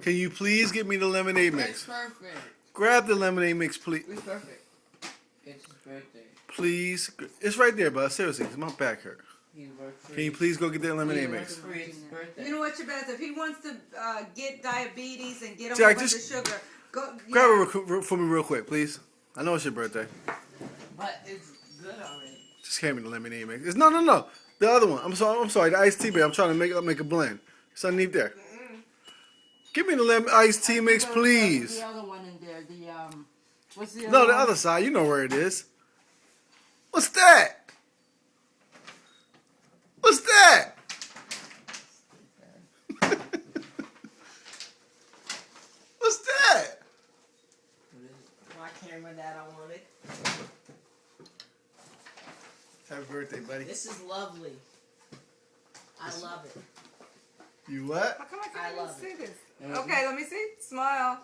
Can you please get me the lemonade It's mix? perfect. Grab the lemonade mix, please. It's perfect. It's his birthday. Please. It's right there, bud. Seriously, 'cause my back hurt. He's work free. Can you please go get that lemonade He mix? works free. It's his birthday. You know what, Shabazz? If he wants to get diabetes and get a Jack, whole bunch of just sugar, go. Grab it for me real quick, please. I know it's your birthday. But it's good already. Just hand me the lemonade mix. It's, no. The other one. I'm sorry. The iced tea, babe. I'm trying to make a blend. It's underneath there. Give me the iced tea mix, please. The other one in there. What's the other No, one? the other side. You know where it is. What's that? What's that? What's that? My camera that I wanted. Happy birthday, buddy. This is lovely. I love it. You what? How come I I can't even love see it. this? Okay, let me see. Smile.